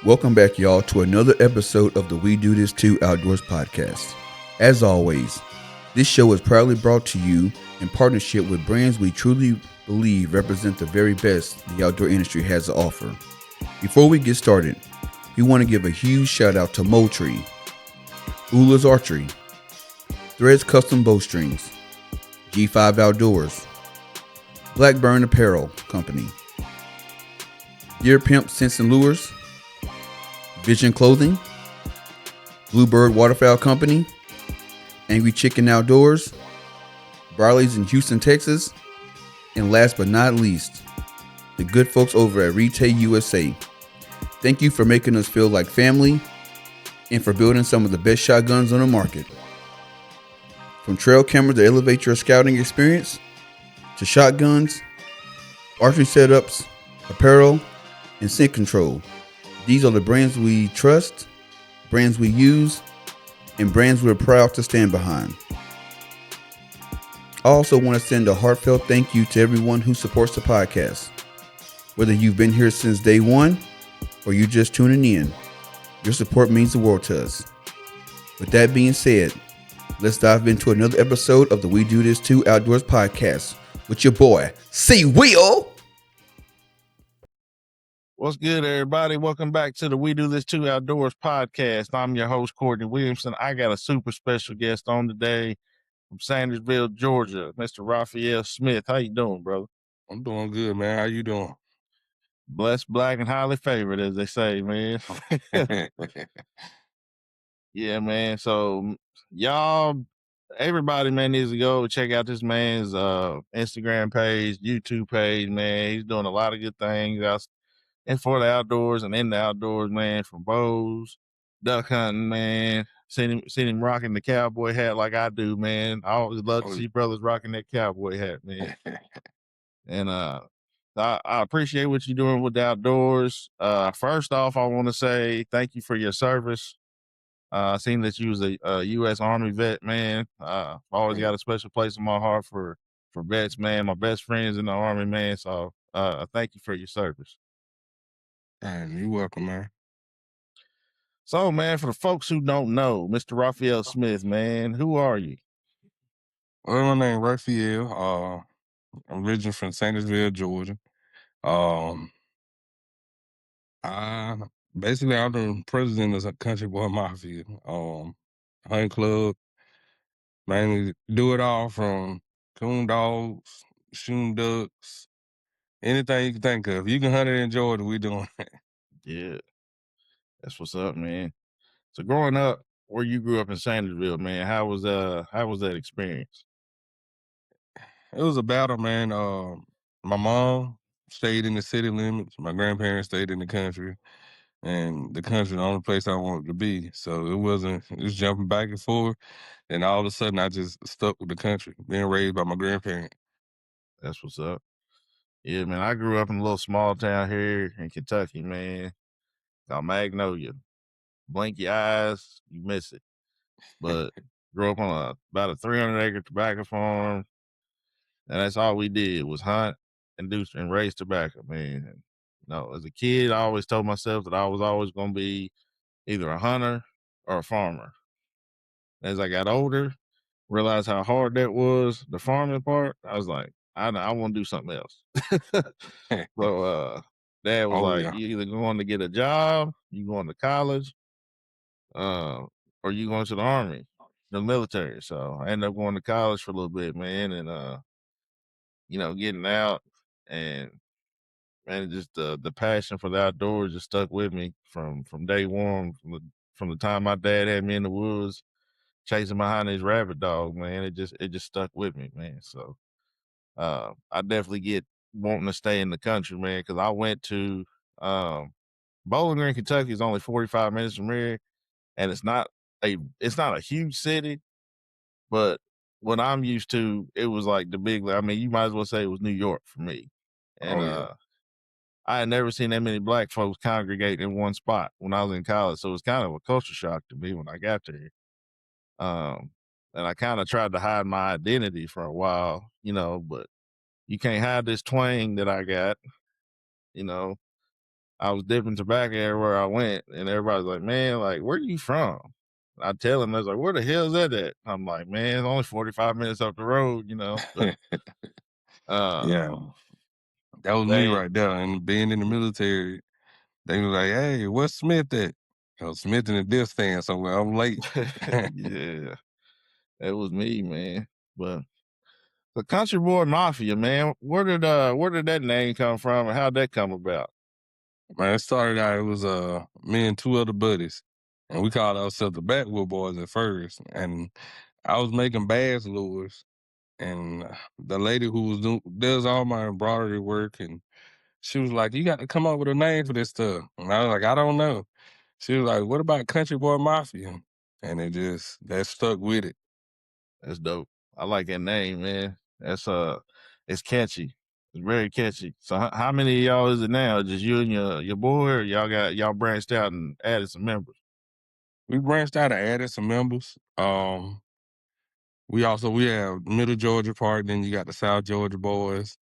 Welcome back, y'all, to another episode of the We Do This Too Outdoors podcast. As always, this show is proudly brought to you in partnership with brands we truly believe represent the very best the outdoor industry has to offer. Before we get started, we want to give a huge shout out to Moultrie, Ula's Archery, Threads Custom Bowstrings, G5 Outdoors, Blackburn Apparel Company, Deer Pimp Scents and Lures, Vision Clothing, Bluebird Waterfowl Company, Angry Chicken Outdoors, Barley's in Houston, Texas, and last but not least, the good folks over at Retail USA. Thank you for making us feel like family and for building some of the best shotguns on the market. From trail cameras to elevate your scouting experience, to shotguns, archery setups, apparel, and scent control. These are the brands we trust, brands we use, and brands we're proud to stand behind. I also want to send a heartfelt thank you to everyone who supports the podcast. Whether you've been here since day one or you're just tuning in, your support means the world to us. With that being said, let's dive into another episode of the We Do This Too Outdoors podcast with your boy, C. Will. What's good, everybody? Welcome back to the We Do This Too Outdoors podcast. I'm your host, Courtney Williamson. I got a super special guest on today from Sandersville, Georgia, Mr. Raphaell Smith. How you doing, brother? I'm doing good, man. How you doing? Blessed, black, and highly favored, as they say, man. Yeah, man. So, y'all, everybody, man, needs to go check out this man's Instagram page, YouTube page, man. He's doing a lot of good things out and for the outdoors and in the outdoors, man, from bows, duck hunting, man. Seen him rocking the cowboy hat like I do, man. I always love to see brothers rocking that cowboy hat, man. And I appreciate what you're doing with the outdoors. First off, I want to say thank you for your service. I seen that you was a U.S. Army vet, man. Always got a special place in my heart for vets, man. My best friends in the Army, man. So thank you for your service. You're welcome, man. So, man, for the folks who don't know, Mr. Raphaell Smith, man, who are you? Well, my name Raphaell. I'm originally from Sandersville, Georgia. I basically I'm the president of a country boy Mafia. Hunting club, mainly do it all from coon dogs, shooting ducks, anything you can think of. You can hunt it in Georgia, we doing it. Yeah, that's what's up, man. So, growing up, where you grew up in Sandersville, man, how was that experience? It was a battle, man. My mom stayed in the city limits. My grandparents stayed in the country. And the country, the only place I wanted to be. So it was jumping back and forth. And all of a sudden, I just stuck with the country, being raised by my grandparents. That's what's up. Yeah, man, I grew up in a little small town here in Kentucky, man, called Magnolia. Blink your eyes, you miss it. But grew up on about a 300-acre tobacco farm, and that's all we did was hunt and raise tobacco, man. And, as a kid, I always told myself that I was always going to be either a hunter or a farmer. As I got older, realized how hard that was, the farming part. I was like, I want to do something else. So Dad was like, Yeah. you either going to get a job, you going to college, or you going to the army, the military. So I ended up going to college for a little bit, man, and getting out and just the passion for the outdoors just stuck with me from day one. From the time my dad had me in the woods chasing behind his rabbit dog, man, it just stuck with me, man. So I definitely get wanting to stay in the country, man, because I went to Bowling Green, Kentucky is only 45 minutes from here, and it's not a huge city, but what I'm used to, it was like the big. I mean, you might as well say it was New York for me, and I had never seen that many black folks congregate in one spot when I was in college, so it was kind of a culture shock to me when I got there. And I kind of tried to hide my identity for a while, but you can't hide this twang that I got, you know. I was dipping tobacco everywhere I went, and everybody's like, "Man, like, where you from?" I tell them, I was like, "Where the hell is that at?" I'm like, "Man, it's only 45 minutes up the road, you know." But Yeah, that was me they, right there. And being in the military, they was like, "Hey, where's Smith at?" Smith in the death stand somewhere. I'm late. yeah, that was me, man. But the Country Boy Mafia, man, where did that name come from, and how'd that come about? Man, it started out, it was me and two other buddies, and we called ourselves the Backwood Boys at first. And I was making bass lures, and the lady who does all my embroidery work, and she was like, "You got to come up with a name for this stuff." And I was like, "I don't know." She was like, "What about Country Boy Mafia?" And that stuck with it. That's dope. I like that name, man. That's it's catchy. It's very catchy. So how many of y'all is it now? Just you and your boy, or y'all branched out and added some members? We branched out and added some members. We have Middle Georgia part, then you got the South Georgia boys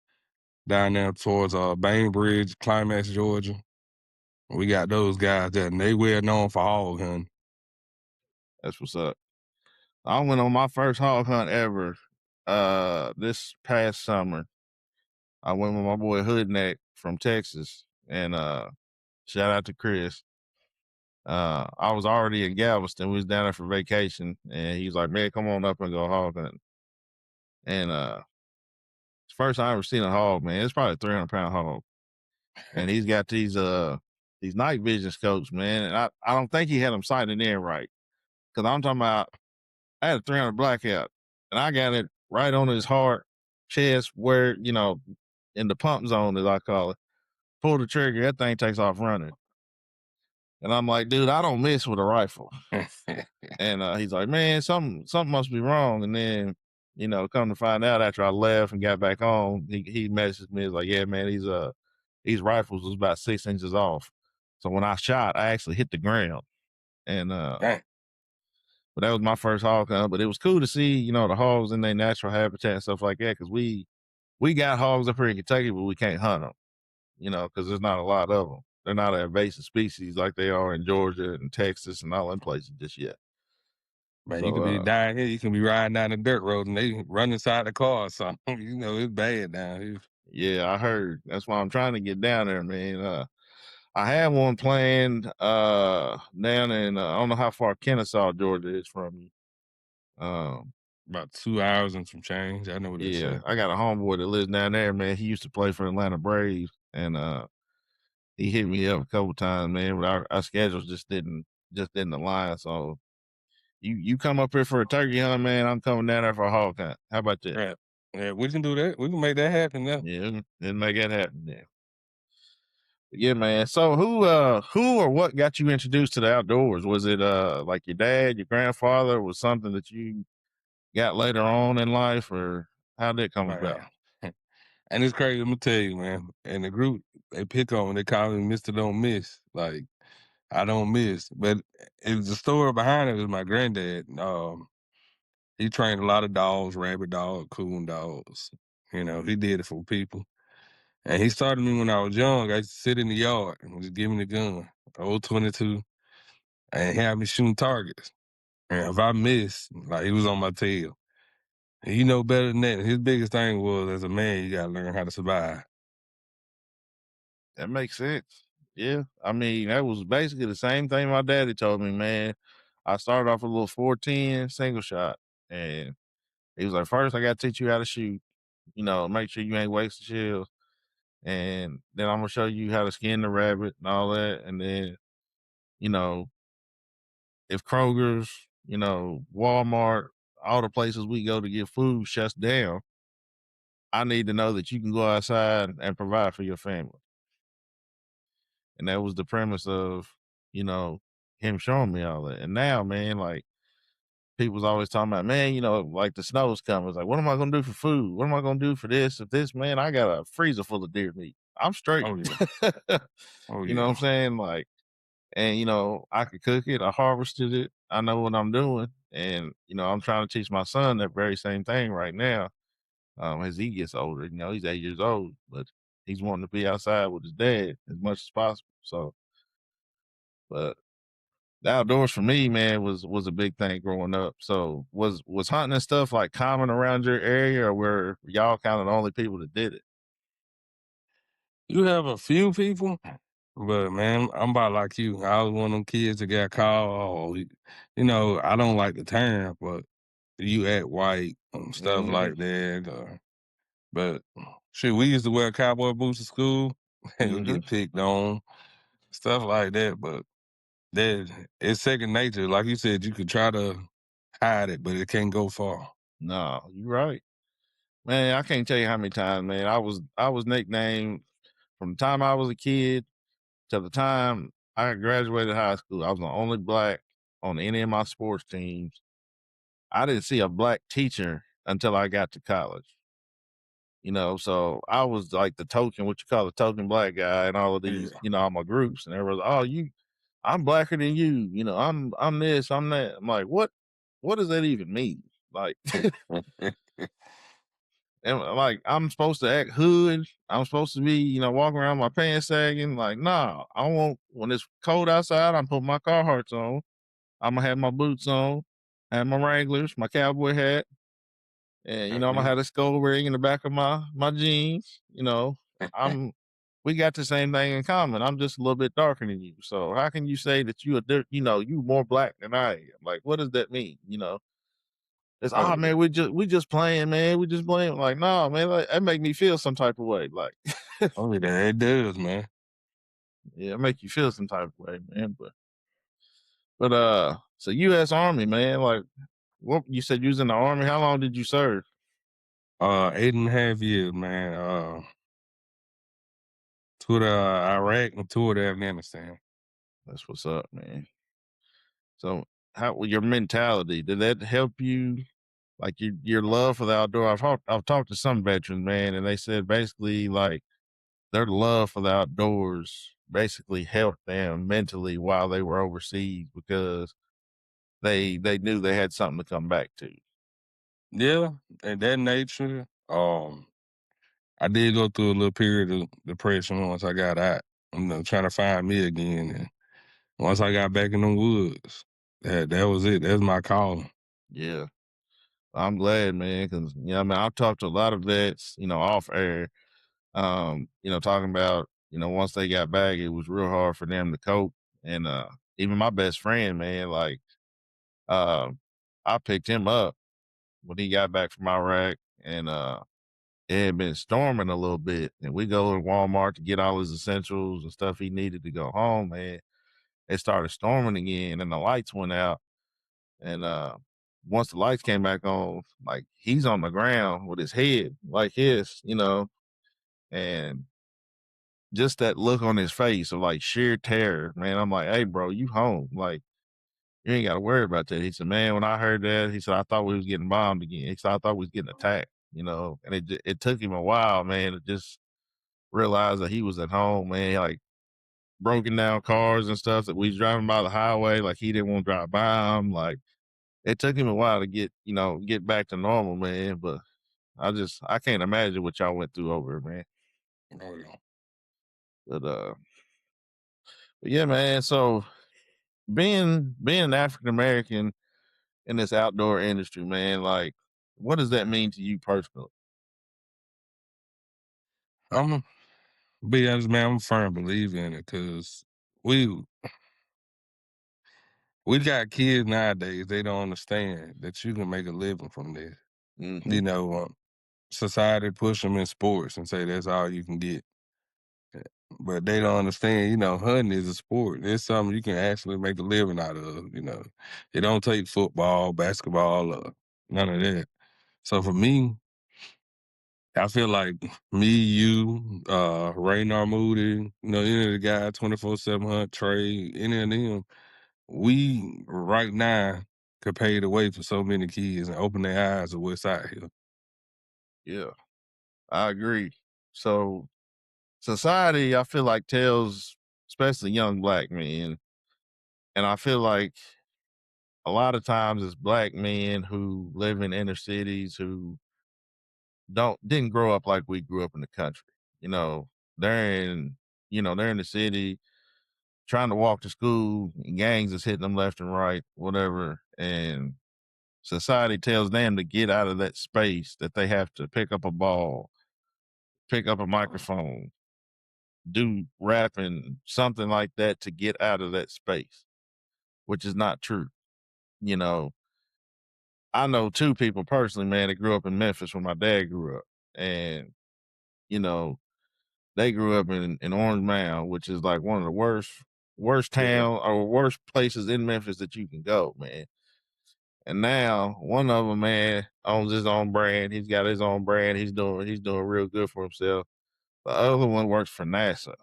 down there towards Bainbridge, Climax, Georgia. We got those guys that and they well known for hog hunting. That's what's up. I went on my first hog hunt ever this past summer. I went with my boy Hoodneck from Texas, and shout out to Chris. I was already in Galveston. We was down there for vacation, and he's like, "Man, come on up and go hog hunting." And it's the first time I ever seen a hog, man. It's probably a 300-pound hog, and he's got these night vision scopes, man. And I don't think he had them sighted in right, because I'm talking about I had a 300 blackout, and I got it right on his heart, chest, where in the pump zone, as I call it. Pull the trigger, that thing takes off running. And I'm like, dude, I don't miss with a rifle. And he's like, man, something must be wrong. And then, come to find out after I left and got back home, he messaged me. He's like, yeah, man, these rifles was about 6 inches off. So when I shot, I actually hit the ground. And Dang. but that was my first hog hunt. But it was cool to see, the hogs in their natural habitat and stuff like that. Because we got hogs up here in Kentucky, but we can't hunt them. Because there's not a lot of them. They're not an invasive species like they are in Georgia and Texas and all them places just yet. Man, you could be So, down here, you can be riding down the dirt road and they run inside the car or something. It's bad down here. yeah, I heard. That's why I'm trying to get down there, man. I have one planned down in, I don't know how far Kennesaw, Georgia is from you. About 2 hours and some change. I know what they Yeah, say. I got a homeboy that lives down there, man. He used to play for Atlanta Braves, and he hit me up a couple times, man. But our schedules just didn't align. So you come up here for a turkey hunt, man. I'm coming down there for a hog hunt. How about that? Yeah. Yeah, we can do that. We can make that happen now. Yeah, didn't make that happen. Yeah. But yeah, man. So who or what got you introduced to the outdoors? Was it like your dad, your grandfather? Was something that you got later on in life, or how did it come about? Man. And it's crazy, I'm gonna tell you, man. In the group, they pick on me, they call me Mr. Don't Miss. Like, I don't miss. But it's the story behind it is my granddad. He trained a lot of dogs, rabbit dogs, coon dogs. He did it for people. And he started me when I was young. I used to sit in the yard and just give me the gun, old 22, and have me shooting targets. And if I missed, like he was on my tail. And you know better than that. His biggest thing was as a man, you gotta learn how to survive. That makes sense. Yeah, I mean that was basically the same thing my daddy told me, man. I started off with a little 410 single shot, and he was like, first I got to teach you how to shoot. Make sure you ain't wasting shells, and then I'm gonna show you how to skin the rabbit and all that, and then you know if Kroger's, Walmart, all the places we go to get food shuts down, I need to know that you can go outside and provide for your family. And that was the premise of, you know, him showing me all that. And now, man, like people's always talking about, man, like the snow's coming. It's like, what am I gonna do for food? What am I gonna do for this? If this, man, I got a freezer full of deer meat. I'm straight. Oh yeah. Oh You know what I'm yeah. saying? Like, and I could cook it, I harvested it, I know what I'm doing. And, I'm trying to teach my son that very same thing right now. As he gets older, he's 8 years old. But he's wanting to be outside with his dad as much as possible. So, but the outdoors for me, man, was a big thing growing up. So was hunting and stuff like common around your area, or were y'all kind of the only people that did it? You have a few people, but man, I'm about like you. I was one of them kids that got called. I don't like the term, but you act white and stuff like that. But shit, we used to wear cowboy boots to school and we Mm-hmm. get picked on, stuff like that. But that it's second nature. Like you said, you could try to hide it, but it can't go far. No, you're right, man. I can't tell you how many times, man. I was nicknamed from the time I was a kid to the time I graduated high school. I was the only black on any of my sports teams. I didn't see a black teacher until I got to college. So I was like the token, what you call the token black guy in all of these, all my groups, and everyone's, oh, I'm blacker than you. I'm this, I'm that. I'm like, what does that even mean? Like, and like I'm supposed to act hood. I'm supposed to be, walking around my pants sagging. Like, nah, I won't. When it's cold outside, I'm putting my Carhartts on. I'm gonna have my boots on, have my Wranglers, my cowboy hat, and I'm gonna have a skull ring in the back of my jeans. I'm we got the same thing in common. I'm just a little bit darker than you. So how can you say that you more black than I am? Like, what does that mean? It's man, we just playing, man. We just playing. Like, no, man, like, that make me feel some type of way. Like, Oh, yeah, it does, man. yeah, it make you feel some type of way, man. But so U.S. Army, man. Like, what you said you was in the Army? How long did you serve? 8.5 years, man. Two to Iraq and two to Afghanistan. That's what's up, man. So, how your mentality did that help you? Like your love for the outdoor. I've talked to some veterans, man, and they said basically like their love for the outdoors basically helped them mentally while they were overseas because they knew they had something to come back to. Yeah, and that nature. I did go through a little period of depression once I got out. Trying to find me again. And once I got back in the woods, that was it. That's my calling. Yeah, I'm glad, man, because I mean I've talked to a lot of vets, off air, talking about once they got back, it was real hard for them to cope, and even my best friend, man, like I picked him up when he got back from Iraq, and it had been storming a little bit, and we go to Walmart to get all his essentials and stuff he needed to go home, man. It started storming again, and the lights went out, and once the lights came back on, like he's on the ground with his head like his, and just that look on his face of like sheer terror, man. I'm like, hey, bro, you home? Like, you ain't got to worry about that. He said, man, when I heard that, he said, I thought we was getting bombed again. He said, I thought we was getting attacked, and it took him a while, man, to just realize that he was at home, man. Like broken down cars and stuff that we was driving by the highway, like he didn't want to drive by them. Like it took him a while to get back to normal, man. But I can't imagine what y'all went through over it, man. Oh, yeah. But yeah, man. So being an African American in this outdoor industry, man, like what does that mean to you personally? I'm be honest, man. I'm a firm believer in it because we we got kids nowadays. They don't understand that you can make a living from this. Mm-hmm. Society push them in sports and say that's all you can get. But they don't understand, hunting is a sport. It's something you can actually make a living out of. It don't take football, basketball, or none of that. So for me, I feel like me, you, Raynor Moody, any of the guys, 24/7 Hunt, Trey, any of them, we right now could pave the way for so many kids and open their eyes to what's out here. Yeah, I agree. So society, I feel like tells, especially young black men, and I feel like a lot of times it's black men who live in inner cities who didn't grow up like we grew up in the country. You know, they're in, they're in the city trying to walk to school, and gangs is hitting them left and right, whatever. And society tells them to get out of that space, that they have to pick up a ball, pick up a microphone, do rapping, something like that to get out of that space, which is not true. You know, I know two people personally, man, that grew up in Memphis where my dad grew up. And, you know, they grew up in Orange Mound, which is like one of the worst town or worst places in Memphis that you can go, man. And now one of them, man, owns his own brand. He's got his own brand. He's doing real good for himself. The other one works for NASA.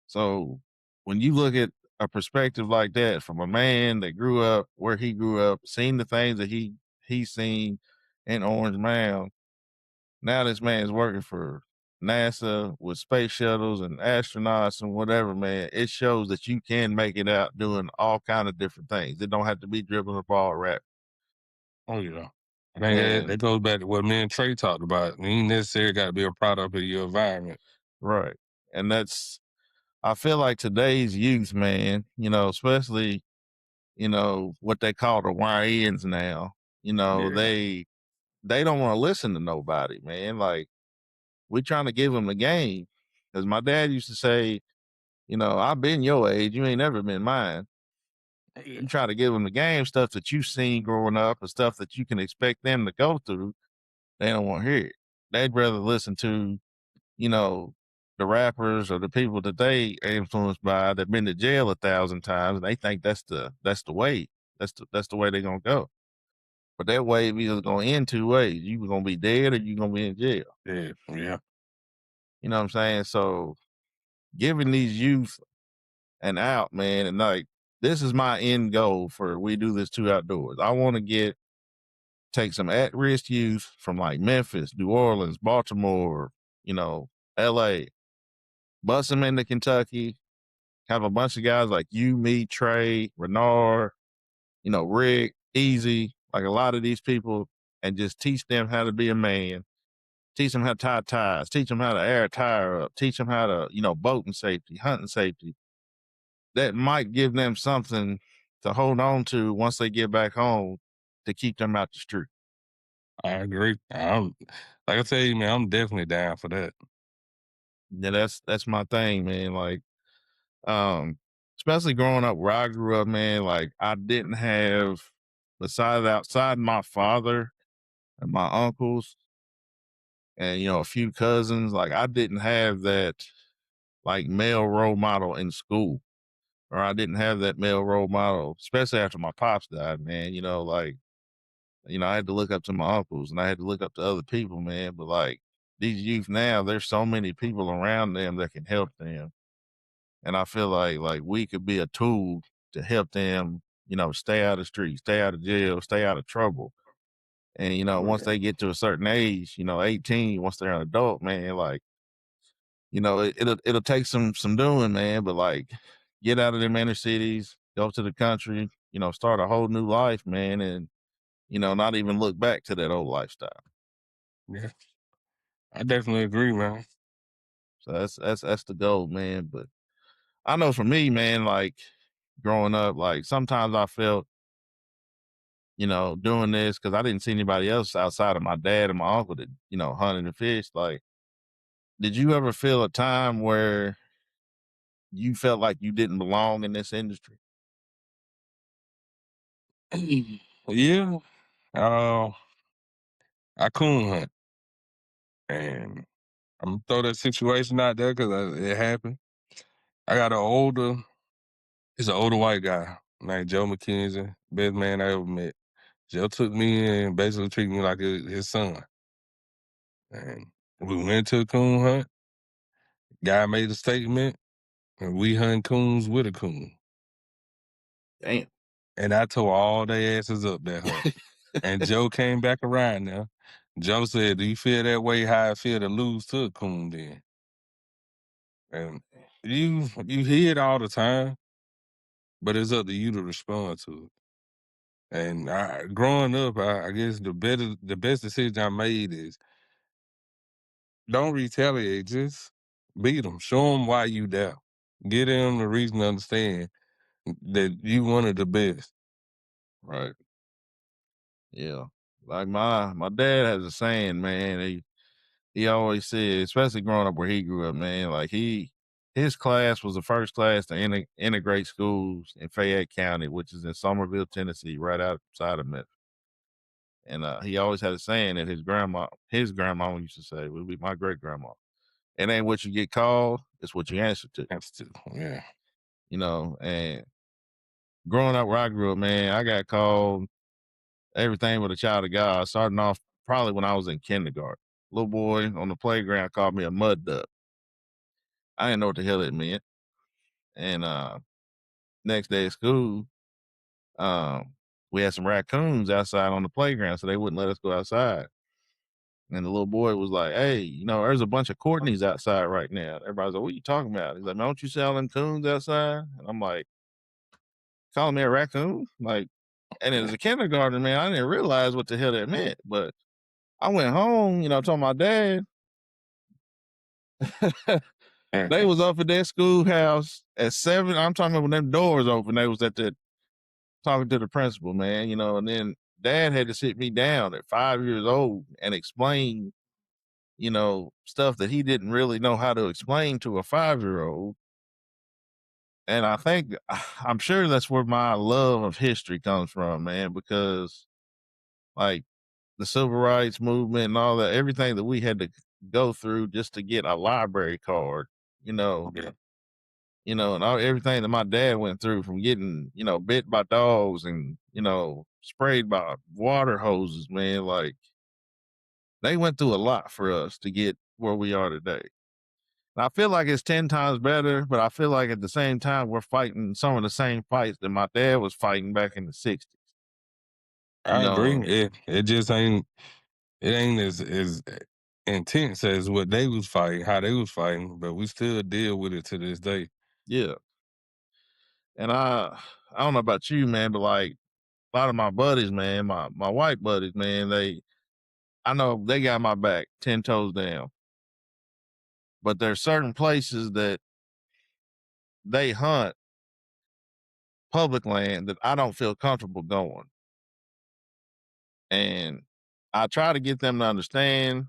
So when you look at a perspective like that from a man that grew up where he grew up, seen the things that he's seen in Orange Mound, now this man's working for NASA with space shuttles and astronauts and whatever, man. It shows that you can make it out doing all kind of different things. It don't have to be dribbling the ball, rap. Oh yeah. I think that goes back to what me and Trey talked about. You ain't necessarily got to be a product of your environment. Right. And I feel like today's youth, man, especially, what they call the YNs now, they don't want to listen to nobody, man. Like, we trying to give them the game. Because my dad used to say, I've been your age, you ain't never been mine. You try to give them the game, stuff that you've seen growing up and stuff that you can expect them to go through. They don't want to hear it. They'd rather listen to, the rappers or the people that they influenced by that been to jail 1,000 times. And they think that's the way. That's the way they're gonna go. But that wave is gonna end two ways. You gonna be dead or you gonna be in jail. Yeah. You know what I'm saying? So giving these youth an out, man, and like this is my end goal for We Do This Too Outdoors. I want to take some at-risk youth from like Memphis, New Orleans, Baltimore, LA, bus them into Kentucky, have a bunch of guys like you, me, Trey, Renard, Rick, Easy, like a lot of these people, and just teach them how to be a man, teach them how to tie ties, teach them how to air a tire up, teach them how to, boating safety, hunting safety. That might give them something to hold on to once they get back home to keep them out the street. I agree. Like I tell you, man, I'm definitely down for that. Yeah, that's my thing, man. Like, especially growing up where I grew up, man, like I didn't have, outside my father and my uncles and, a few cousins, like I didn't have that like male role model in school, or I didn't have that male role model, especially after my pops died, man. I had to look up to my uncles and I had to look up to other people, man. But like these youth now, there's so many people around them that can help them. And I feel like we could be a tool to help them, stay out of the street, stay out of jail, stay out of trouble. And, once they get to a certain age, 18, once they're an adult, man, like, it'll take some doing, man. But like get out of them inner cities, go to the country, start a whole new life, man, and not even look back to that old lifestyle. Yeah. I definitely agree, man. So that's the goal, man. But I know for me, man, like growing up, like sometimes I felt, doing this because I didn't see anybody else outside of my dad and my uncle that, hunted and fished. Like, did you ever feel a time where you felt like you didn't belong in this industry? Yeah. I coon hunt. And I'm gonna throw that situation out there because it happened. I got he's an older white guy named Joe McKenzie, best man I ever met. Joe took me in and basically treated me like his son. And we went to a coon hunt. Guy made a statement, and we hunt coons with a coon. Damn. And I tore all their asses up that hunt. And Joe came back around now. Joe said, "Do you feel that way? How I feel to lose to a coon then?" And you hear it all the time, but it's up to you to respond to it. And growing up, I guess the best decision I made is don't retaliate. Just beat them. Show them why you there. Get them the reason to understand that you one of the best. Right. Yeah. Like my dad has a saying, man. He always said, especially growing up where he grew up, man, like his class was the first class to integrate schools in Fayette County, which is in Somerville, Tennessee, right outside of Memphis. And he always had a saying that his grandma used to say, would be my great grandma. It ain't what you get called, it's what you answer to. Yeah. You know, and growing up where I grew up, man, I got called everything but a child of God, starting off probably when I was in kindergarten. Little boy on the playground called me a mud duck. I didn't know what the hell it meant. And next day at school, we had some raccoons outside on the playground, so they wouldn't let us go outside. And the little boy was like, "Hey, you know, there's a bunch of Courtneys outside right now." Everybody's like, "What are you talking about?" He's like, "Man, don't you sell them coons outside?" And I'm like, "Calling me a raccoon?" Like, and as a kindergarten, man, I didn't realize what the hell that meant. But I went home, you know, told my dad. They was up at that schoolhouse at 7. I'm talking about when them doors open. They was at the talking to the principal, man, you know, and then dad had to sit me down at 5 years old and explain, you know, stuff that he didn't really know how to explain to a 5-year-old. And I think, I'm sure that's where my love of history comes from, man, because like the civil rights movement and all that, everything that we had to go through just to get a library card, you know, Yeah. you know, and everything that my dad went through, from getting, you know, bit by dogs and, you know, sprayed by water hoses, man, like they went through a lot for us to get where we are today. And I feel like it's 10 times better, but I feel like at the same time, we're fighting some of the same fights that my dad was fighting back in the 60s. You I know, agree. It just ain't as intense as what they was fighting, how they was fighting, but we still deal with it to this day. yeah. And I don't know about you, man, but like a lot of my buddies, man, my white buddies, man, I know they got my back 10 toes down. But there's certain places that they hunt public land that I don't feel comfortable going. And I try to get them to understand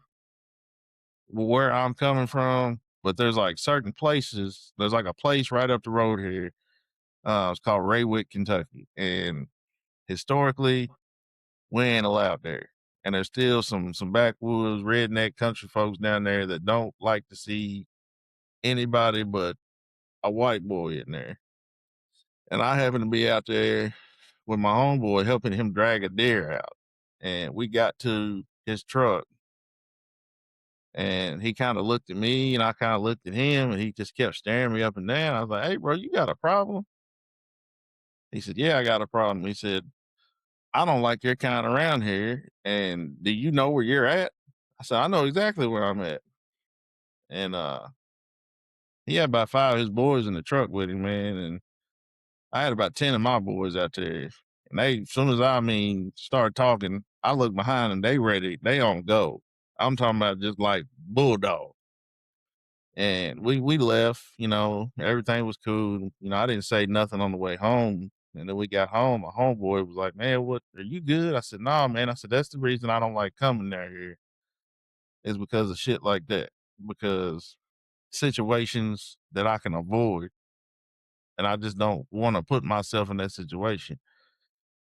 where I'm coming from, but there's like certain places. There's like a place right up the road here. It's called Raywick, Kentucky, and historically, we ain't allowed there. And there's still some backwoods redneck country folks down there that don't like to see anybody but a white boy in there. And I happen to be out there with my homeboy helping him drag a deer out. And we got to his truck, and he kind of looked at me and I kind of looked at him, and he just kept staring me up and down. I was like, "Hey, bro, you got a problem?" He said, "Yeah, I got a problem." He said, "I don't like your kind around here. And do you know where you're at?" I said, "I know exactly where I'm at." And he had about 5 of his boys in the truck with him, man. And I had about 10 of my boys out there. And they, as soon as start talking, I look behind them, they ready, they on go. I'm talking about just like bulldog. And we left, you know, everything was cool. You know, I didn't say nothing on the way home. And then we got home, my homeboy was like, "Man, what, are you good?" I said, "Nah, man." I said, "That's the reason I don't like coming down here, is because of shit like that. Because situations that I can avoid, and I just don't want to put myself in that situation."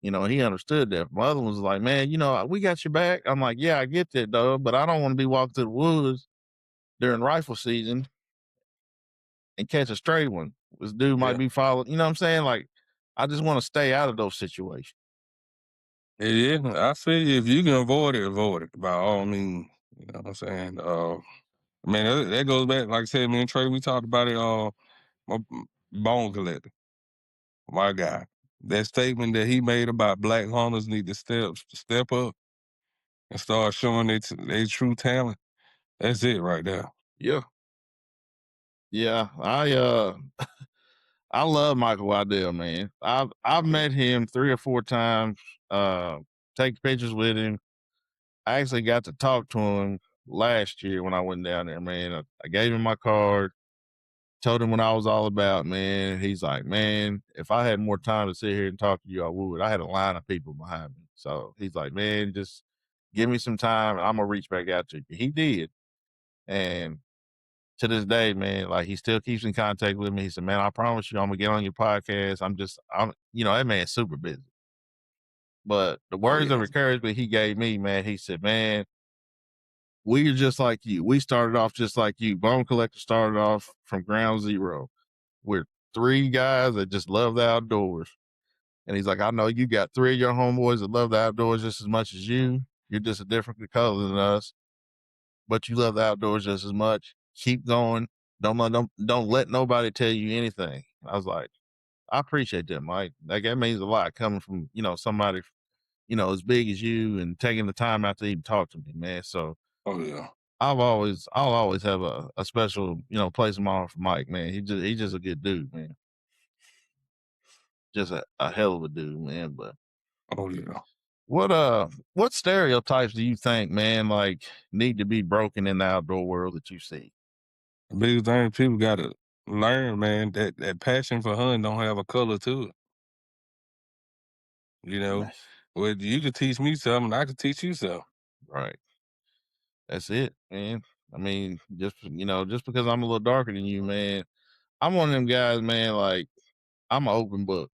You know, he understood that. My other one was like, "Man, you know, we got your back." I'm like, "Yeah, I get that, though, but I don't want to be walking through the woods during rifle season and catch a stray one. This dude might be following." You know what I'm saying? Like, I just want to stay out of those situations. Yeah, I say if you can avoid it by all means. You know what I'm saying? Man, that goes back, like I said, me and Trey, we talked about it. My bone collector, my guy. That statement that he made about black hunters need to step up and start showing their true talent. That's it right there. Yeah. Yeah. I love Michael Waddell, man. I've met him 3 or 4 times, take pictures with him. I actually got to talk to him last year when I went down there, man. I gave him my card, told him what I was all about, man. He's like, man, if I had more time to sit here and talk to you, I would. I had a line of people behind me. So he's like, man, just give me some time and I'm going to reach back out to you. He did. And to this day, man, like he still keeps in contact with me. He said, man, I promise you I'm going to get on your podcast. That man's super busy. But the words of encouragement he gave me, man, he said, man, we're just like you. We started off just like you. Bone Collector started off from ground zero. We're three guys that just love the outdoors. And he's like, I know you got three of your homeboys that love the outdoors just as much as you. You're just a different color than us, but you love the outdoors just as much. Keep going. Don't let nobody tell you anything. I was like, I appreciate that, Mike. Like that means a lot coming from, somebody, as big as you and taking the time out to even talk to me, man. So I'll always have a special, place in my heart for Mike, man. He's just a good dude, man. Just a hell of a dude, man. But what stereotypes do you think, man, like need to be broken in the outdoor world that you see? The biggest thing people gotta learn, man, that passion for hunting don't have a color to it. Well, you could teach me something, I could teach you something. Right. That's it, man. I mean, just because I'm a little darker than you, man, I'm one of them guys, man, like I'm an open book.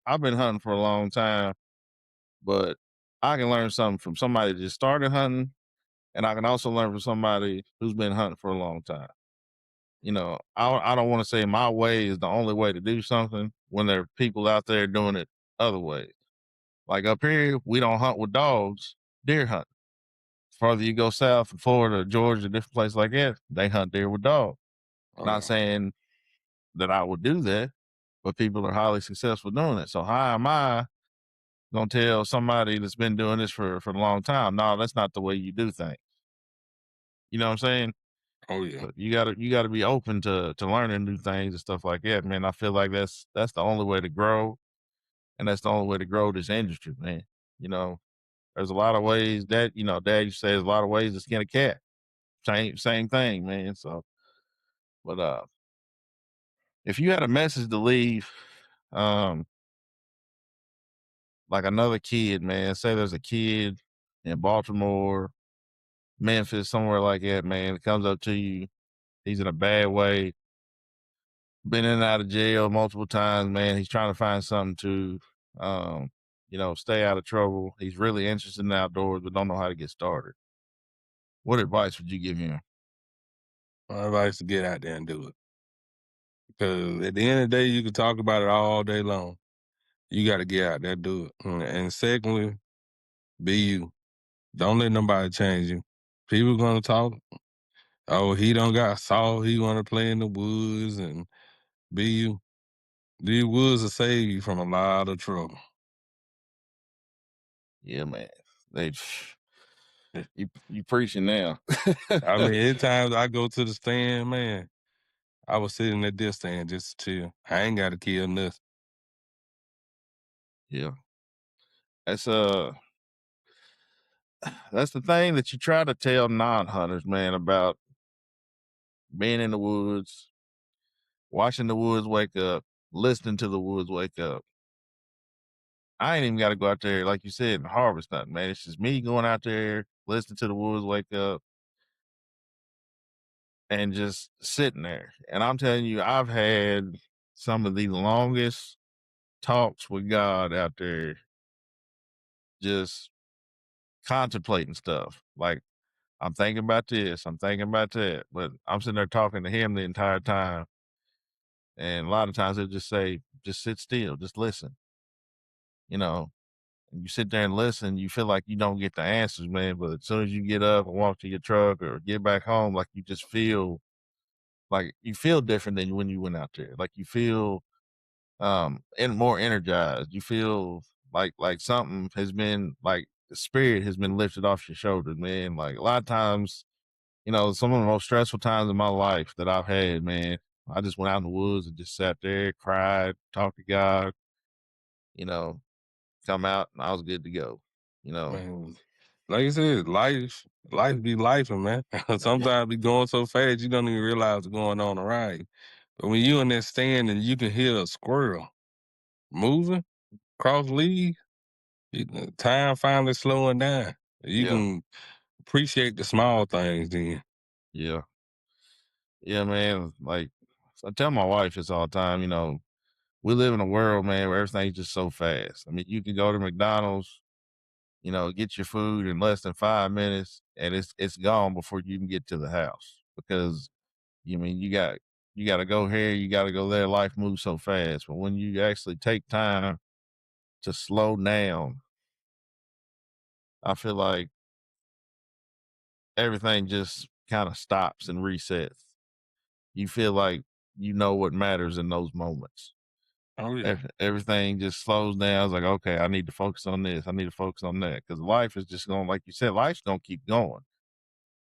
I've been hunting for a long time, but I can learn something from somebody that just started hunting, and I can also learn from somebody who's been hunting for a long time. I don't want to say my way is the only way to do something when there are people out there doing it other ways. Like up here, we don't hunt with dogs, deer hunt. Farther you go south in Florida, Georgia, different places like that, they hunt deer with dogs. Not saying that I would do that, but people are highly successful doing it. So how am I gonna tell somebody that's been doing this for a long time? No, that's not the way you do things. You know what I'm saying? Oh yeah. But you gotta be open to learning new things and stuff like that, man. I feel like that's the only way to grow, and that's the only way to grow this industry, man. There's a lot of ways that Dad used to say there's a lot of ways to skin a cat. Same thing, man. So, but if you had a message to leave, like another kid, man, say there's a kid in Baltimore, Memphis, somewhere like that, man, comes up to you, he's in a bad way, been in and out of jail multiple times, man. He's trying to find something to, stay out of trouble. He's really interested in the outdoors, but don't know how to get started. What advice would you give him? My advice is to get out there and do it. Because at the end of the day, you can talk about it all day long. You got to get out there and do it. And secondly, be you. Don't let nobody change you. People gonna talk. Oh, he don't got salt. He want to play in the woods, and be you. These woods will save you from a lot of trouble. Yeah, man. You preaching now. I mean, anytime I go to the stand, man, I was sitting at this stand just to chill. I ain't got to kill nothing. Yeah. That's that's the thing that you try to tell non-hunters, man, about being in the woods, watching the woods wake up, listening to the woods wake up. I ain't even got to go out there, like you said, and harvest nothing, man. It's just me going out there, listening to the woods wake up, and just sitting there. And I'm telling you, I've had some of the longest talks with God out there, just contemplating stuff. Like, I'm thinking about this, I'm thinking about that, but I'm sitting there talking to him the entire time. And a lot of times he'll just say, just sit still, just listen. And you sit there and listen, you feel like you don't get the answers, man. But as soon as you get up and walk to your truck or get back home, like you just feel like you feel different than when you went out there. Like you feel and more energized. You feel like something has been like the spirit has been lifted off your shoulders, man. Like a lot of times, some of the most stressful times in my life that I've had, man, I just went out in the woods and just sat there, cried, talked to God, come out and I was good to go. Man, like you said, life be life, man. Sometimes be going so fast you don't even realize what's going on around you. But when you in that stand and you can hear a squirrel moving across leaves, time finally slowing down. You Yeah, can appreciate the small things then. yeah, yeah, man. Like I tell my wife this all the time. We live in a world, man, where everything's just so fast. I mean, you can go to McDonald's, get your food in less than 5 minutes, and it's gone before you even get to the house because you got to go here, you got to go there. Life moves so fast, but when you actually take time to slow down, I feel like everything just kind of stops and resets. You feel like you know what matters in those moments. Oh yeah. Everything just slows down. It's like, okay, I need to focus on this. I need to focus on that because life is just going, like you said, life's going to keep going.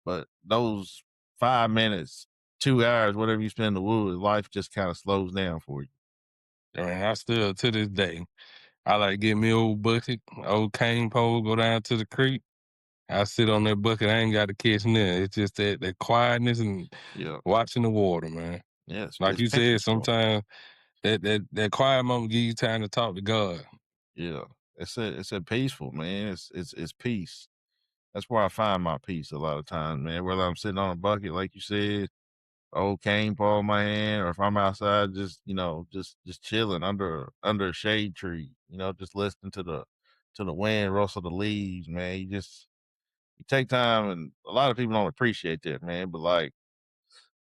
But those 5 minutes, 2 hours, whatever you spend in the woods, life just kind of slows down for you. I mean, I still to this day, I like get me old bucket, old cane pole, go down to the creek. I sit on that bucket. I ain't got to catch nothing. It's just that quietness and Yeah. watching the water, man. Yeah. Like It's you said, peaceful. sometimes that quiet moment give you time to talk to God. Yeah. It's a peaceful, man. It's peace. That's where I find my peace a lot of times, man. Whether I'm sitting on a bucket, like you said, old cane paw in my hand, or if I'm outside just just chilling under a shade tree, just listening to the wind rustle the leaves, man. You take time, and a lot of people don't appreciate that, man. But like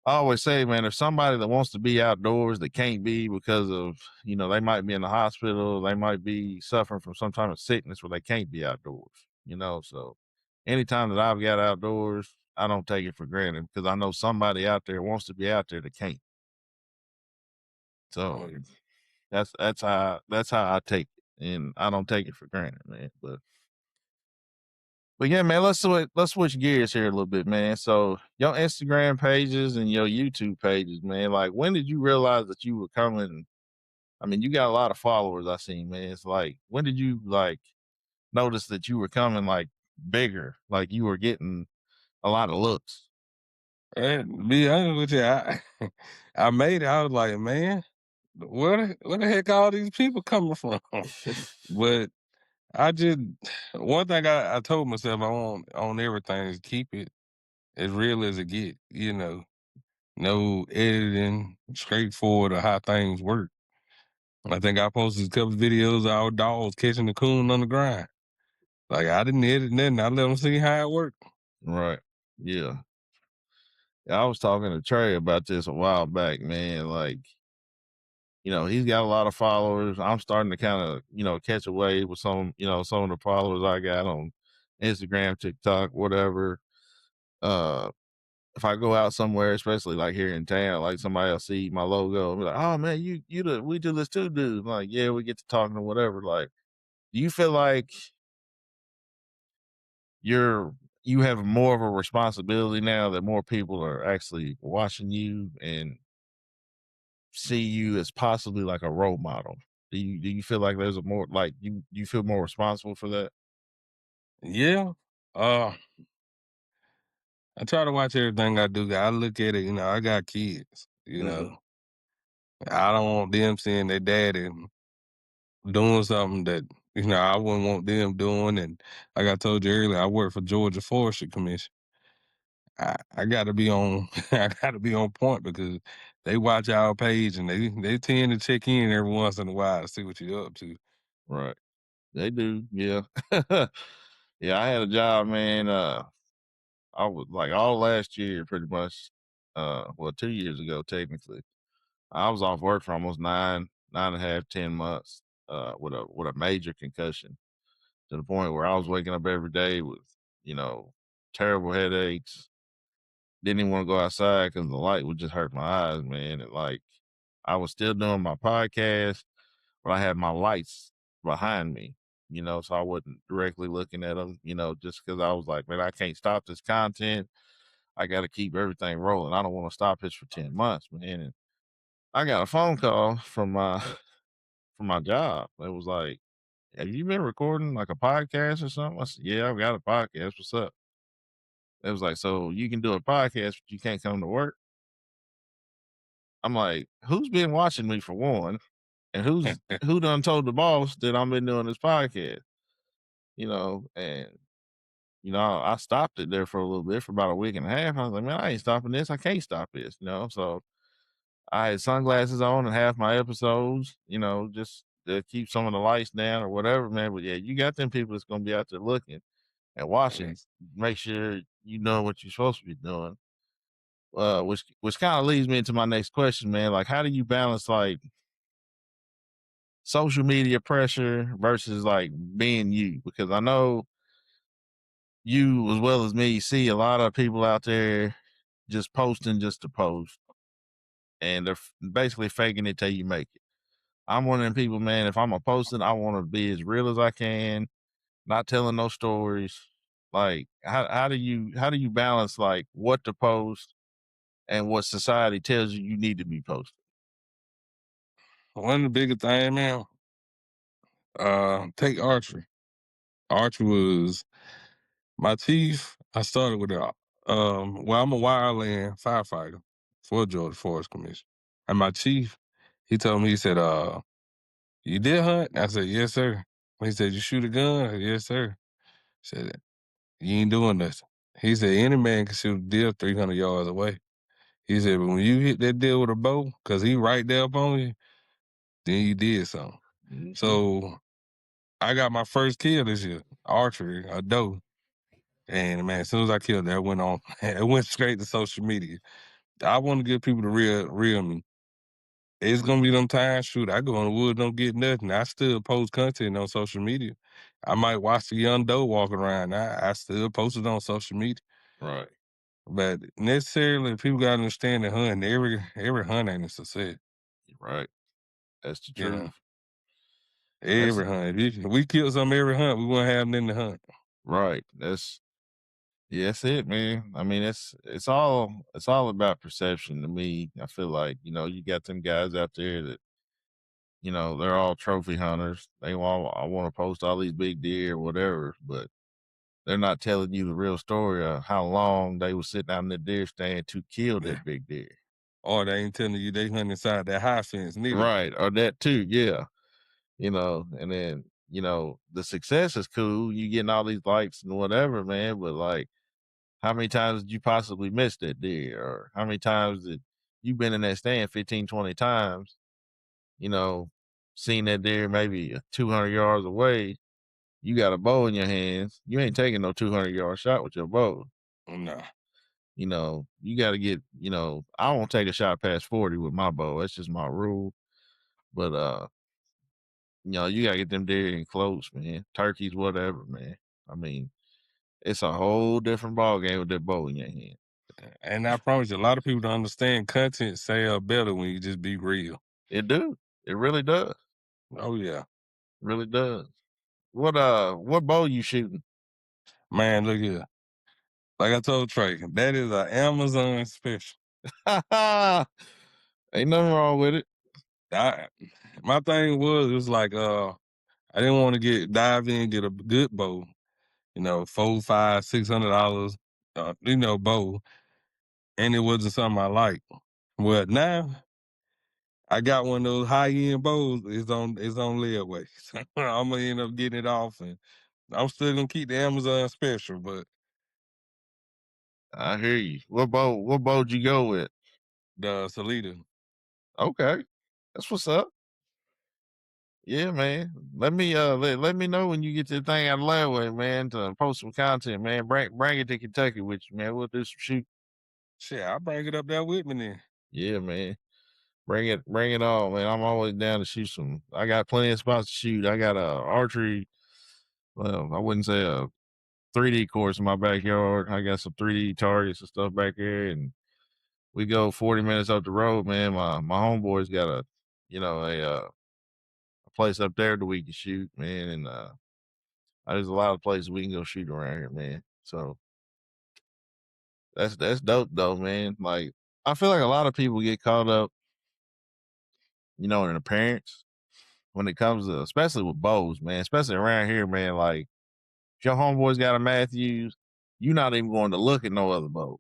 I always say, man, if somebody that wants to be outdoors that can't be because of, they might be in the hospital, they might be suffering from some type of sickness where they can't be outdoors. So anytime that I've got outdoors, I don't take it for granted because I know somebody out there wants to be out there that can't. So Oh, yeah. that's how I take it, and I don't take it for granted, man. But yeah, man, let's switch gears here a little bit, man. So your Instagram pages and your YouTube pages, man. Like, when did you realize that you were coming? I mean, you got a lot of followers. I seen, man. It's like, when did you like notice that you were coming like bigger, like you were getting a lot of looks? And to be honest with you, I made it. I was like, man, where the heck all these people coming from? But I just one thing I told myself I want on everything is keep it as real as it get. No editing, straightforward of how things work. I think I posted a couple videos of our dogs catching the coon on the ground. Like I didn't edit nothing. I let them see how it worked. Right. Yeah. I was talking to Trey about this a while back, man. Like, he's got a lot of followers. I'm starting to kind of, catch a wave with some of the followers I got on Instagram, TikTok, whatever. Uh, if I go out somewhere, especially like here in town, like somebody else see my logo and be like, "Oh man, we do this too, dude." I'm like, yeah, we get to talking or whatever. Like, do you feel like you have more of a responsibility now that more people are actually watching you and see you as possibly like a role model? Do you feel like there's a more like you feel more responsible for that? Yeah. Uh I try to watch everything I do. I look at it, I got kids, Mm-hmm. I don't want them seeing their daddy doing something that, I wouldn't want them doing. And like I told you earlier, I work for Georgia Forestry Commission. I gotta be on I gotta be on point because they watch our page and they tend to check in every once in a while to see what you're up to. Right. They do. Yeah. Yeah. I had a job, man. I was like all last year, pretty much. Well, 2 years ago, technically, I was off work for almost 9.5, 10 months. With a major concussion to the point where I was waking up every day with, you know, terrible headaches. Didn't even want to go outside because the light would just hurt my eyes, man. And like, I was still doing my podcast, but I had my lights behind me, so I wasn't directly looking at them, just because I was like, man, I can't stop this content. I got to keep everything rolling. I don't want to stop this for 10 months, man. And I got a phone call from my from my job. It was like, have you been recording like a podcast or something? I said, yeah, I've got a podcast. What's up? It was like, so you can do a podcast, but you can't come to work? I'm like, who's been watching me for one? And who done told the boss that I've been doing this podcast? And I stopped it there for a little bit for about a week and a half. I was like, man, I ain't stopping this. I can't stop this, So I had sunglasses on and half my episodes, just to keep some of the lights down or whatever, man. But yeah, you got them people that's gonna be out there looking and watching. Make sure you know what you're supposed to be doing. Which kind of leads me into my next question, man. Like, how do you balance like social media pressure versus like being you? Because I know you as well as me see a lot of people out there just posting just to post, and they're basically faking it till you make it. I'm one of them people, man. If I'm a posting, I want to be as real as I can, not telling no stories. Like, how do you balance like what to post and what society tells you need to be posted? One of the biggest things, man, take archery. Archery was my chief. I started with it. Well, I'm a wildland firefighter for Georgia Forest Commission. And my chief, he told me, he said, you did hunt? I said, yes, sir. He said, you shoot a gun? I said, yes, sir. He said, you ain't doing nothing. He said, any man can shoot a deer 300 yards away. He said, but when you hit that deer with a bow, because he right there up on you, then you did something. Mm-hmm. So I got my first kill this year, archery, a doe. And man, as soon as I killed that, it went straight to social media. I want to give people the real me. It's gonna be them times, shoot, I go in the woods, don't get nothing. I still post content on social media. I might watch the young doe walk around. I still post it on social media. Right. But necessarily, people gotta understand that hunting, every hunt ain't a success. Right. That's the You know, truth. every hunt. If we kill some every hunt, we won't have nothing to hunt. Right. That's it, man. I mean, it's all about perception to me. I feel like, you got them guys out there that, they're all trophy hunters. I want to post all these big deer or whatever, but they're not telling you the real story of how long they was sitting out in the deer stand to kill that big deer. Or they ain't telling you they hunt inside that high fence neither. Right. Or that too. Yeah. And then, the success is cool. You getting all these likes and whatever, man. But like, how many times did you possibly miss that deer? Or how many times did you been in that stand 15, 20 times, seen that deer maybe 200 yards away? You got a bow in your hands. You ain't taking no 200-yard shot with your bow. No. You got to get, I won't take a shot past 40 with my bow. That's just my rule. But, you got to get them deer in close, man. Turkeys, whatever, man. I mean, it's a whole different ball game with that bow in your hand. And I promise you, a lot of people don't understand content sell better when you just be real. It do. It really does. Oh yeah. It really does. What bow you shooting? Man, look here. Like I told Trey, that is an Amazon special. Ain't nothing wrong with it. My thing was, it was like I didn't want to dive in, get a good bow, $400, $500, $600, bow, and it wasn't something I liked. Well, now I got one of those high end bows. It's on layaway. So I'm gonna end up getting it off, and I'm still gonna keep the Amazon special. But I hear you. What bow'd you go with? the Salida. Okay, that's what's up. Yeah, man. Let me let me know when you get the thing out of layaway, man, to post some content, man. Bring it to Kentucky with you, man. We'll do some shoot. Shit, I'll bring it up there with me then. Yeah, man. Bring it on, man. I'm always down to shoot some. I got plenty of spots to shoot. I got a archery. Well, I wouldn't say a 3D course in my backyard. I got some 3D targets and stuff back there, and we go 40 minutes up the road, man. My homeboy's got a place up there that we can shoot, man, and there's a lot of places we can go shoot around here, man. So that's dope, though, man. Like, I feel like a lot of people get caught up, in appearance when it comes to, especially with bows, man, especially around here, man. Like if your homeboys got a Matthews, you're not even going to look at no other bows.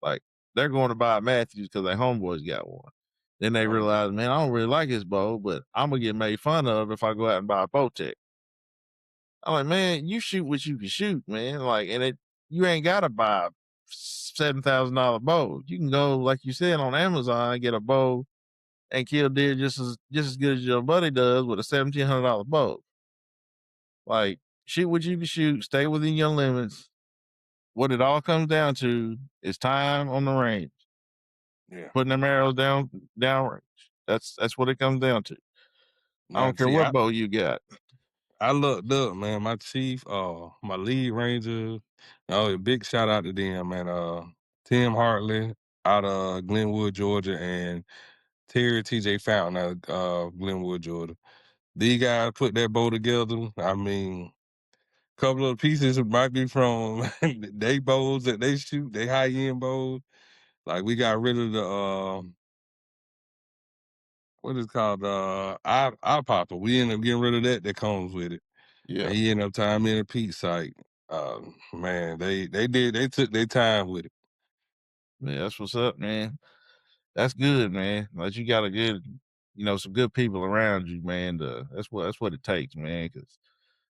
Like they're going to buy a Matthews because their homeboys got one. Then they realize, man, I don't really like his bow, but I'm gonna get made fun of if I go out and buy a Bowtech. I'm like, man, you shoot what you can shoot, man. Like, and you ain't gotta buy $7,000 bow. You can go, like you said, on Amazon and get a bow and kill deer just as good as your buddy does with a $1,700 bow. Like, shoot what you can shoot, stay within your limits. What it all comes down to is time on the range. Yeah. Putting them arrows down range. That's what it comes down to. I Now, don't care see, what bow you got. I looked up, man. My chief, my lead ranger, oh, a big shout out to them, man. Tim Hartley out of Glenwood, Georgia, and Terry TJ Fountain out of Glenwood, Georgia. These guys put that bow together. I mean, a couple of pieces might be from they bows that they shoot, they high end bows. Like we got rid of the what is it called eye popper. We end up getting rid of that comes with it. Yeah. And he ended up tying me in a peak site. Man, they took their time with it. Yeah, that's what's up, man. That's good, man. Like you got a good, some good people around you, man. That's what it takes, man. Because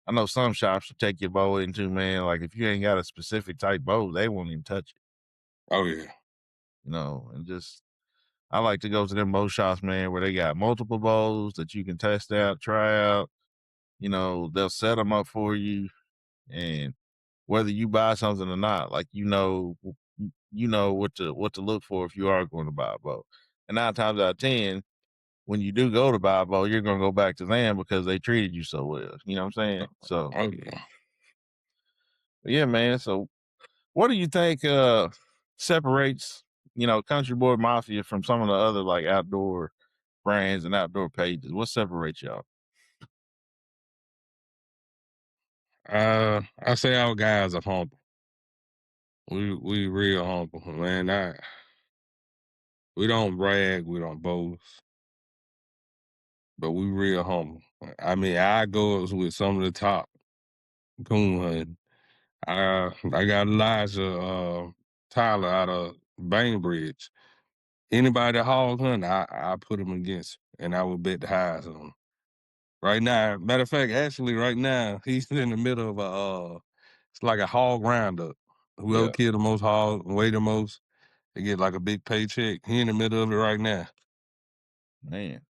I know some shops will take your bow into, man. Like if you ain't got a specific type bow, they won't even touch it. Oh yeah. And just I like to go to them bow shops, man, where they got multiple bows that you can test out, try out. They'll set them up for you, and whether you buy something or not, like you know what to look for if you are going to buy a bow. And 9 times out of 10, when you do go to buy a bow, you're gonna go back to them because they treated you so well. You know what I'm saying? So Oh yeah. yeah, man. So what do you think separates, Country Boy Mafia from some of the other like outdoor brands and outdoor pages? What separates y'all? I say our guys are humble. We real humble, man. We don't brag, we don't boast, but we real humble. I mean, I go with some of the top coon hunting. I got Elijah Tyler out of Bainbridge. Anybody that hog hunt, I put him against, and I would bet the highs on him. Right now, matter of fact, actually, right now he's in the middle of it's like a hog roundup. Whoever Yeah. kill the most hog, weigh the most, they get like a big paycheck. He in the middle of it right now. Man.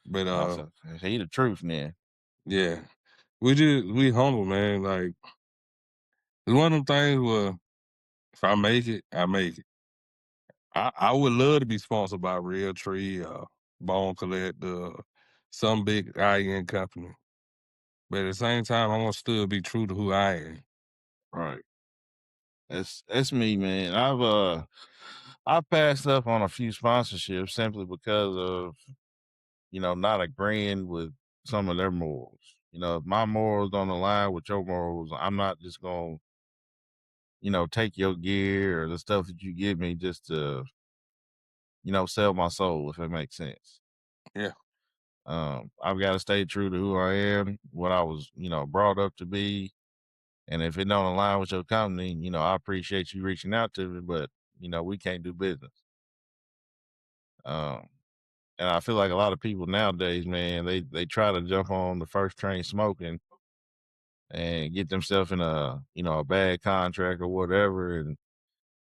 But Awesome. He the truth, man. yeah, we humble, man. Like it's one of them things where if I make it, I make it. I would love to be sponsored by Real Tree, Bone Collector, some big high-end company. But at the same time, I want to still be true to who I am. Right. That's me, man. I've passed up on a few sponsorships simply because of, not agreeing with some of their morals. If my morals on the line with your morals, I'm not just gonna, take your gear or the stuff that you give me just to, sell my soul, if it makes sense. Yeah. I've got to stay true to who I am, what I was, brought up to be. And if it don't align with your company, I appreciate you reaching out to me, but we can't do business. And I feel like a lot of people nowadays, man, they try to jump on the first train smoking and get themselves in a bad contract or whatever. And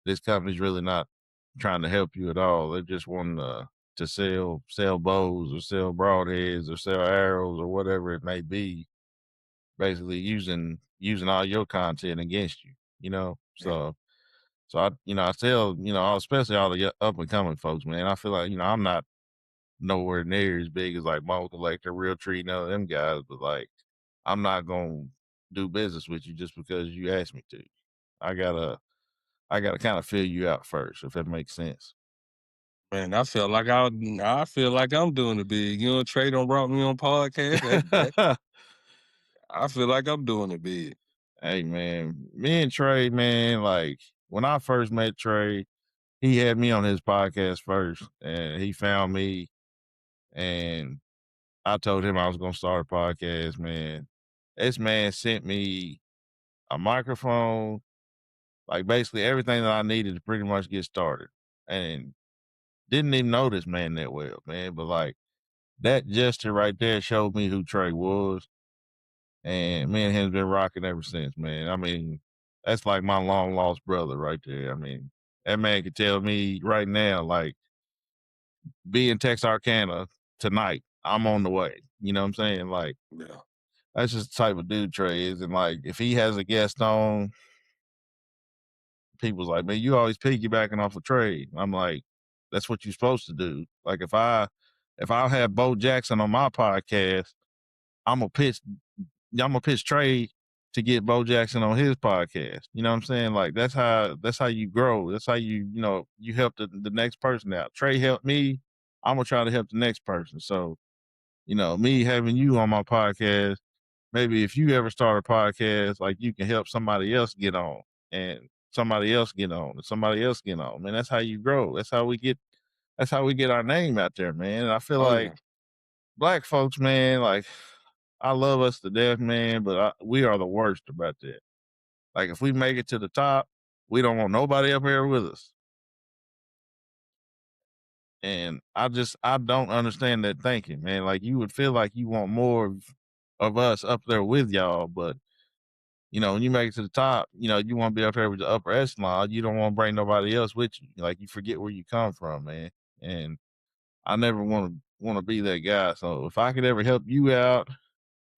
this company's really not trying to help you at all. They're just wanting to sell bows or sell broadheads or sell arrows or whatever it may be, basically using all your content against you, So I tell, especially all the up and coming folks, man, I feel like, I'm not nowhere near as big as like Bone Collector, Real Tree, none of them guys, but like I'm not gonna do business with you just because you asked me to. I gotta kind of fill you out first, if that makes sense. Man, I feel like I'm doing it big. Trey done brought me on podcast. I feel like I'm doing it big. Hey man, me and Trey, man, like when I first met Trey, he had me on his podcast first and he found me and I told him I was gonna start a podcast, man. This man sent me a microphone, like basically everything that I needed to pretty much get started. And didn't even know this man that well, man. But like that gesture right there showed me who Trey was. And me and him's been rocking ever since, man. I mean, that's like my long lost brother right there. I mean, that man could tell me right now, like, be in Texarkana tonight. I'm on the way. You know what I'm saying? Like, Yeah. that's just the type of dude Trey is. And like, if he has a guest on, people's like, man, you always piggybacking off of Trey. I'm like, that's what you're supposed to do. Like, if I have Bo Jackson on my podcast, I'm gonna pitch Trey to get Bo Jackson on his podcast. You know what I'm saying? Like that's how you grow. That's how you help the next person out. Trey helped me. I'm gonna try to help the next person. So, me having you on my podcast, maybe if you ever start a podcast, like you can help somebody else get on and somebody else get on and somebody else get on. Man, that's how you grow. That's how we get our name out there, man. And I feel like black folks, man, like I love us to death, man, but we are the worst about that. Like if we make it to the top, we don't want nobody up here with us. And I don't understand that thinking, man. Like you would feel like you want more of us up there with y'all, but when you make it to the top, you want to be up here with the upper echelon. You don't want to bring nobody else with you. Like you forget where you come from, man. And I never want to be that guy. So if I could ever help you out,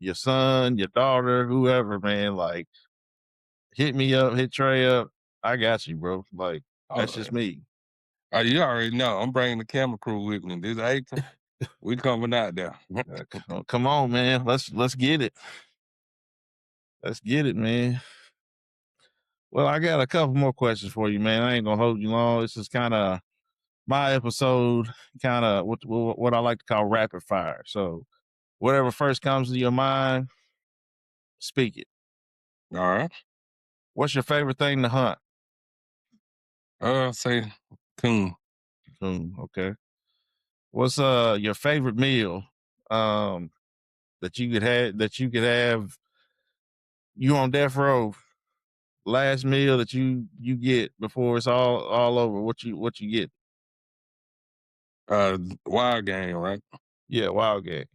your son, your daughter, whoever, man, like hit me up, hit Trey up. I got you, bro. Like that's just me. You already know. I'm bringing the camera crew with me. This April, we coming out there. Come on, man. Let's get it. Let's get it, man. Well, I got a couple more questions for you, man. I ain't gonna hold you long. This is kind of my episode, kind of what I like to call rapid fire. So, whatever first comes to your mind, speak it. All right. What's your favorite thing to hunt? Say coon. Okay. What's your favorite meal that you could have you on death row? Last meal that you get before it's all over. What you get? Wild game, right? Yeah, wild game.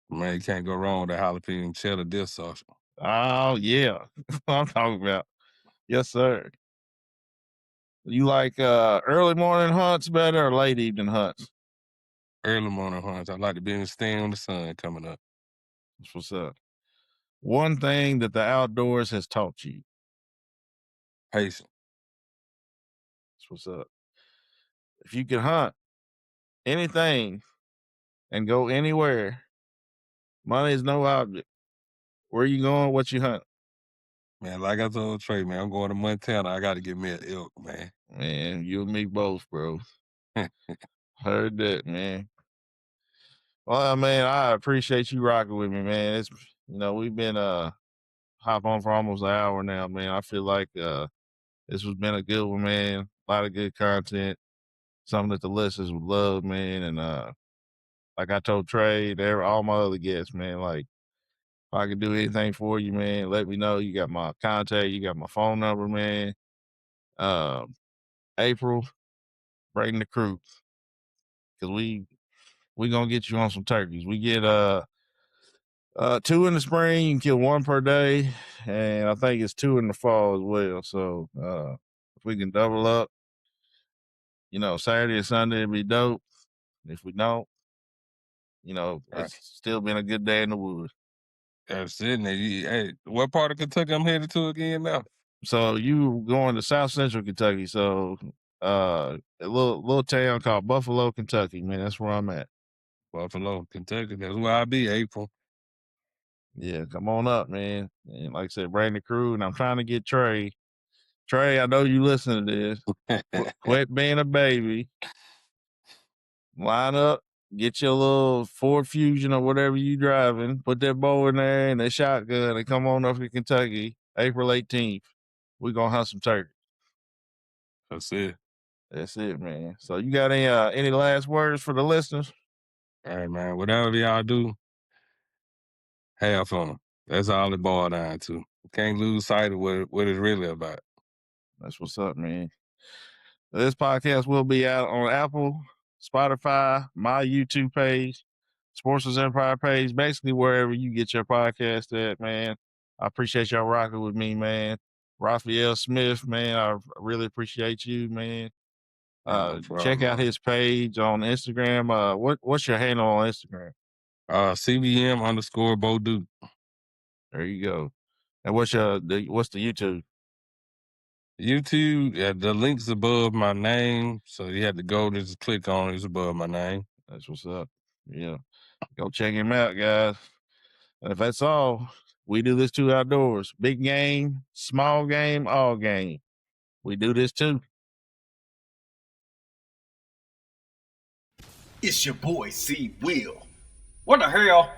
Man, you can't go wrong with a jalapeno cheddar dip sauce. Oh yeah, I'm talking about. Yes, sir. You like early morning hunts better or late evening hunts? Early morning hunts. I like to be in the stand when the sun coming up. That's what's up. One thing that the outdoors has taught you. Patience. That's what's up. If you could hunt anything and go anywhere, money is no object. Where you going? What you hunt? Man, like I told Trey, man, I'm going to Montana. I got to get me an elk, man. Man, you and me both, bro. Heard that, man. Well, man, I appreciate you rocking with me, man. It's we've been hop on for almost an hour now, man. I feel like this has been a good one, man. A lot of good content, something that the listeners would love, man. And like I told Trey, all my other guests, man, like if I could do anything for you, man, let me know. You got my contact, you got my phone number, man. April, bring the crew. Cause we gonna get you on some turkeys. We get 2 in the spring, you can kill 1 per day, and I think it's 2 in the fall as well. So if we can double up, Saturday and Sunday it'd be dope. If we don't, it's still been a good day in the woods. That's it. Hey, what part of Kentucky I'm headed to again now? So you going to South Central Kentucky? So a little town called Buffalo, Kentucky, man. That's where I'm at. Buffalo, Kentucky. That's where I'll be, April. Yeah, come on up, man. And like I said, bring the crew. And I'm trying to get Trey. Trey, I know you listen to this. Quit being a baby. Line up. Get your little Ford Fusion or whatever you driving. Put that bow in there and that shotgun and come on up to Kentucky, April 18th. We're going to hunt some turkey. That's it. That's it, man. So you got any last words for the listeners? All right, man. Whatever y'all do, have fun. That's all it boils down to. Can't lose sight of what it's really about. That's what's up, man. This podcast will be out on Apple, Spotify, my YouTube page, Sportsman's Empire page, basically wherever you get your podcast at, man. I appreciate y'all rocking with me, man. Raphaell Smith, man, I really appreciate you, man. No problem, Check out man. his page on Instagram. What's your handle on Instagram? CBM_Bo Duke. There you go. And what's the YouTube? YouTube, yeah, the link's above my name, so you have to go just click on it. It's above my name. That's what's up. Yeah. Go check him out, guys. And if that's all, we do this too outdoors. Big game, small game, all game. We do this too. It's your boy C. Will. What the hell?